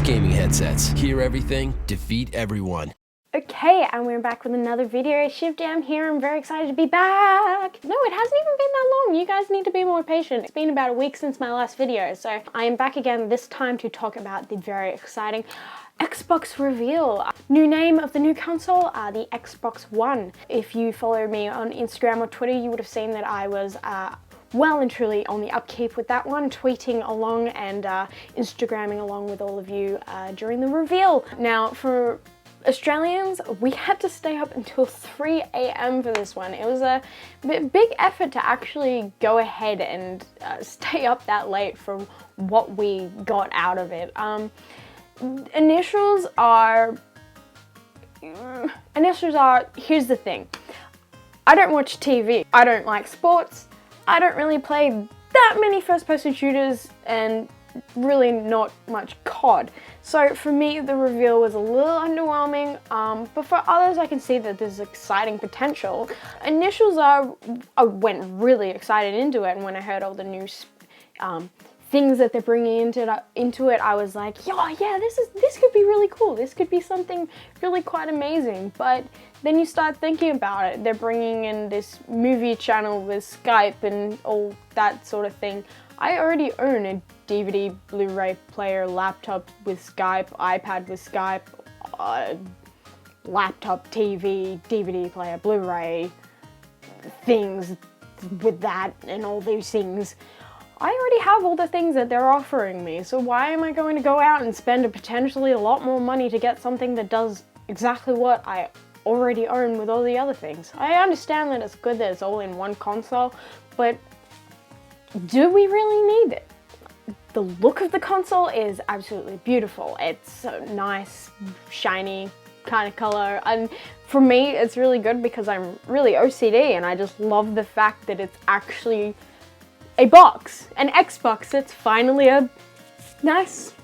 Switch gaming headsets. Hear everything, defeat everyone. Okay, and we're back with another video. Shivjam here. I'm very excited to be back. No, it hasn't even been that long. You guys need to be more patient. It's been about a week since my last video, so I am back again this time to talk about the very exciting Xbox reveal. New name of the new console, the Xbox One. If you follow me on Instagram or Twitter, you would have seen that I was well and truly on the upkeep with that one, tweeting along and Instagramming along with all of you during the reveal. Now, for Australians, we had to stay up until 3 AM for this one. It was a big effort to actually go ahead and stay up that late for what we got out of it. Initials are, here's the thing. I don't watch TV. I don't like sports. I don't really play that many first-person shooters and really not much COD. So for me, the reveal was a little underwhelming, but for others, I can see that there's exciting potential. Initials are, I went really excited into it, and when I heard all the new things that they're bringing into it, I was like, yeah, this could be really cool. This could be something really quite amazing. But then you start thinking about it. They're bringing in this movie channel with Skype and all that sort of thing. I already own a DVD, Blu-ray player, laptop with Skype, iPad with Skype, laptop, TV, DVD player, Blu-ray, things with that and all these things. I already have all the things that they're offering me, so why am I going to go out and spend potentially a lot more money to get something that does exactly what I already own with all the other things? I understand that it's good that it's all in one console, but do we really need it? The look of the console is absolutely beautiful. It's a nice, shiny kind of color, and for me, it's really good because I'm really OCD and I just love the fact that it's actually a box, an Xbox. It's finally a nice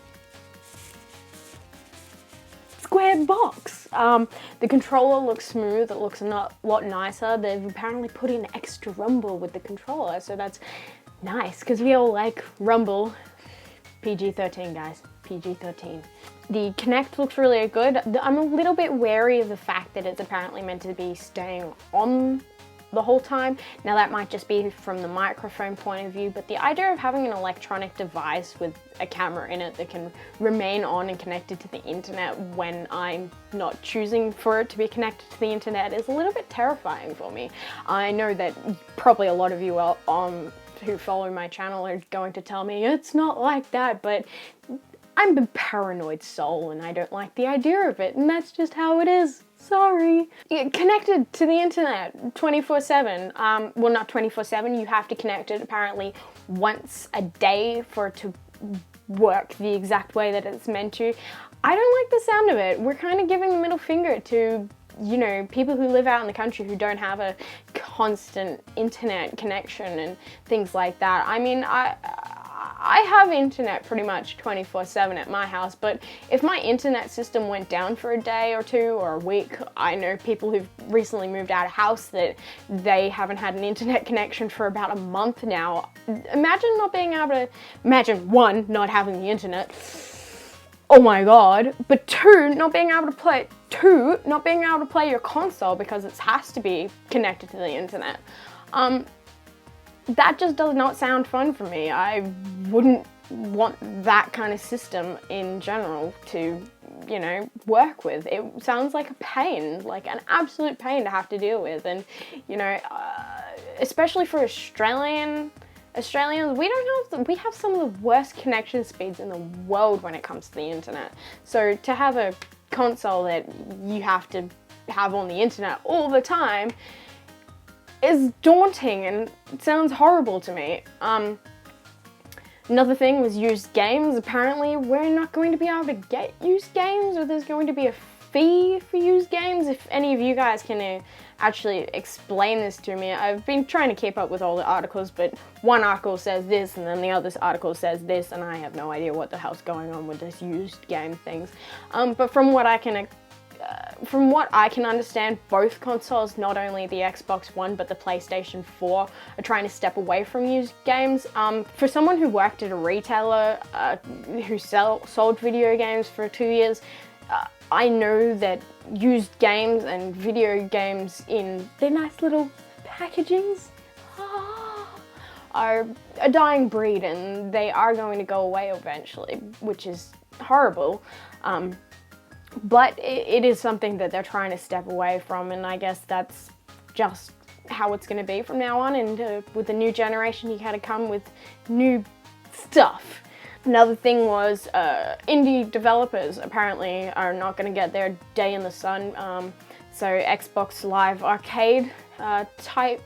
square box. The controller looks smooth, it looks a lot nicer. They've apparently put in extra rumble with the controller, so that's nice, because we all like rumble. PG-13, guys, PG-13. The Kinect looks really good. I'm a little bit wary of the fact that it's apparently meant to be staying on the whole time. Now that might just be from the microphone point of view, but the idea of having an electronic device with a camera in it that can remain on and connected to the internet when I'm not choosing for it to be connected to the internet is a little bit terrifying for me. I know that probably a lot of you are who follow my channel are going to tell me it's not like that, but I'm a paranoid soul and I don't like the idea of it, and that's just how it is. Sorry. Connected to the internet 24/7. Well, not 24/7, you have to connect it apparently once a day for it to work the exact way that it's meant to. I don't like the sound of it. We're kind of giving the middle finger to, you know, people who live out in the country who don't have a constant internet connection and things like that. I mean, I have internet pretty much 24/7 at my house, but if my internet system went down for a day or two or a week, I know people who've recently moved out of house that they haven't had an internet connection for about a month now. Imagine not being able to, imagine one, not having the internet. Oh my god. But two, not being able to play your console because it has to be connected to the internet. That just does not sound fun for me. I wouldn't want that kind of system in general to, you know, work with. It sounds like a pain, like an absolute pain to have to deal with. And, you know, especially for Australians, we have some of the worst connection speeds in the world when it comes to the internet. So to have a console that you have to have on the internet all the time is daunting and it sounds horrible to me. Another thing was used games. Apparently we're not going to be able to get used games, or there's going to be a fee for used games. If any of you guys can actually explain this to me. I've been trying to keep up with all the articles, but one article says this and then the other article says this, and I have no idea what the hell's going on with this used game things. But from what I can from what I can understand, both consoles, not only the Xbox One but the PlayStation 4, are trying to step away from used games. For someone who worked at a retailer who sold video games for 2 years, I know that used games and video games in their nice little packagings are a dying breed, and they are going to go away eventually, which is horrible. But it is something that they're trying to step away from, and I guess that's just how it's going to be from now on. And with the new generation, you had to come with new stuff. Another thing was indie developers apparently are not going to get their day in the sun. So Xbox Live Arcade type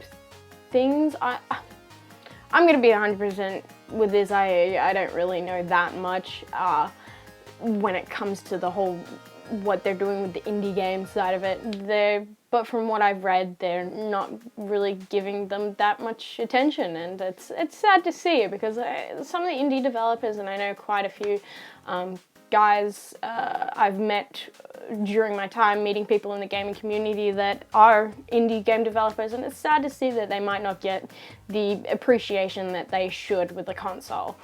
things. I'm going to be 100% with this. I don't really know that much when it comes to the whole what they're doing with the indie game side of it. But from what I've read, they're not really giving them that much attention, and it's sad to see, because some of the indie developers, and I know quite a few guys I've met during my time meeting people in the gaming community that are indie game developers, and it's sad to see that they might not get the appreciation that they should with the console.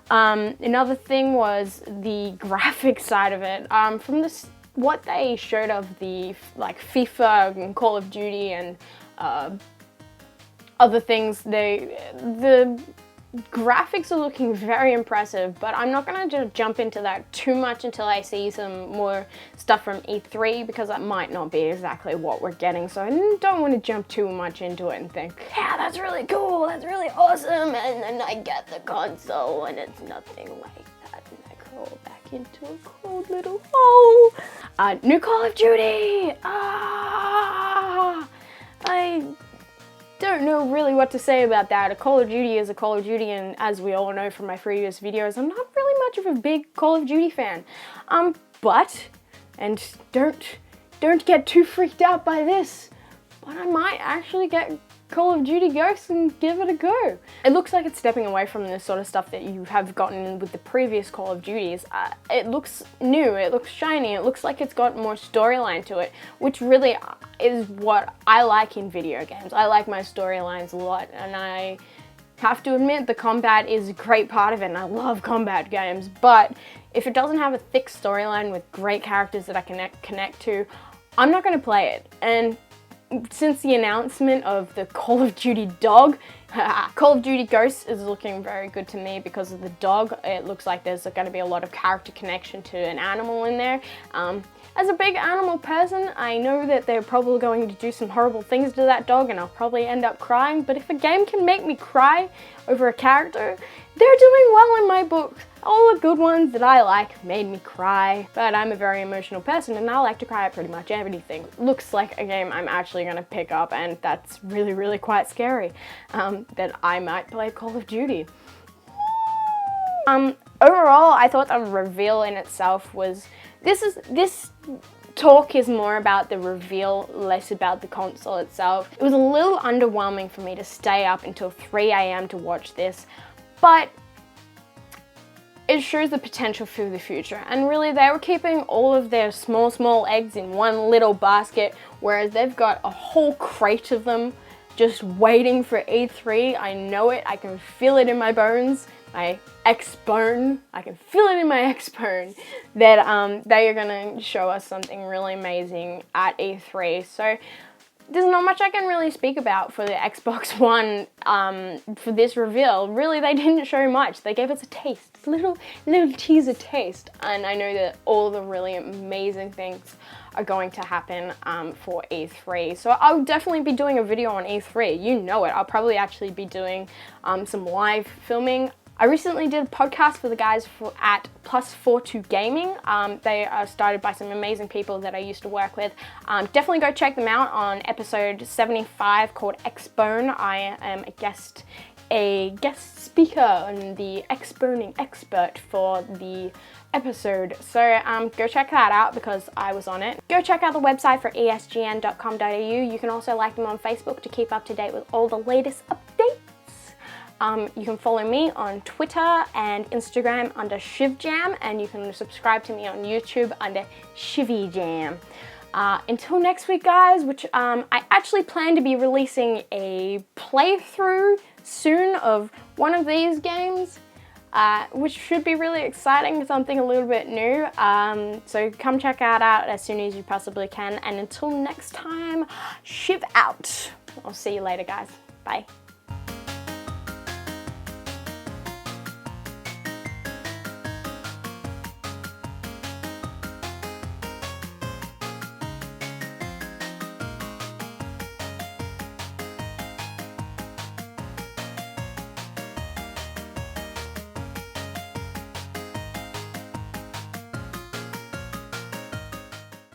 Another thing was the graphics side of it. From what they showed of the FIFA and Call of Duty and other things, the graphics are looking very impressive, but I'm not going to just jump into that too much until I see some more stuff from E3, because that might not be exactly what we're getting. So I don't want to jump too much into it and think, yeah, that's really cool, that's really awesome, and then I get the console and it's nothing like that, and I crawl back into a cold little hole. New Call of Duty! I don't know really what to say about that. A Call of Duty is a Call of Duty, and as we all know from my previous videos, I'm not really much of a big Call of Duty fan. But don't get too freaked out by this, but I might actually get Call of Duty Ghosts and give it a go. It looks like it's stepping away from the sort of stuff that you have gotten with the previous Call of Duties. It looks new, it looks shiny, it looks like it's got more storyline to it, which really is what I like in video games. I like my storylines a lot, and I have to admit the combat is a great part of it, and I love combat games, but if it doesn't have a thick storyline with great characters that I can connect to, I'm not going to play it. And since the announcement of the Call of Duty dog, Call of Duty Ghosts is looking very good to me because of the dog. It looks like there's going to be a lot of character connection to an animal in there. As a big animal person, I know that they're probably going to do some horrible things to that dog, and I'll probably end up crying, but if a game can make me cry over a character, they're doing well in my book. All the good ones that I like made me cry, but I'm a very emotional person and I like to cry at pretty much everything. Looks like a game I'm actually going to pick up, and that's really, really quite scary, that I might play Call of Duty. Overall, I thought the reveal in itself was, this talk is more about the reveal, less about the console itself. It was a little underwhelming for me to stay up until 3 AM to watch this, but it shows the potential for the future. And really, they were keeping all of their small eggs in one little basket, whereas they've got a whole crate of them just waiting for E3. I know it, I can feel it in my bones, my X-bone, I can feel it in my X-bone, that they are gonna show us something really amazing at E3. So there's not much I can really speak about for the Xbox One for this reveal. Really, they didn't show much. They gave us a taste, a little teaser taste, and I know that all the really amazing things are going to happen for E3. So I'll definitely be doing a video on E3. You know it. I'll probably actually be doing some live filming. I recently did a podcast for the guys at +42 Gaming. They are started by some amazing people that I used to work with. Definitely go check them out on episode 75 called X-Bone. I am a guest speaker and the X-Boning expert for the episode. So go check that out because I was on it. Go check out the website for esgn.com.au. You can also like them on Facebook to keep up to date with all the latest updates. You can follow me on Twitter and Instagram under Shivjam, and you can subscribe to me on YouTube under Shivjam. Until next week, guys, which I actually plan to be releasing a playthrough soon of one of these games, which should be really exciting, something a little bit new. So come check that out as soon as you possibly can. And until next time, Shiv out. I'll see you later, guys. Bye.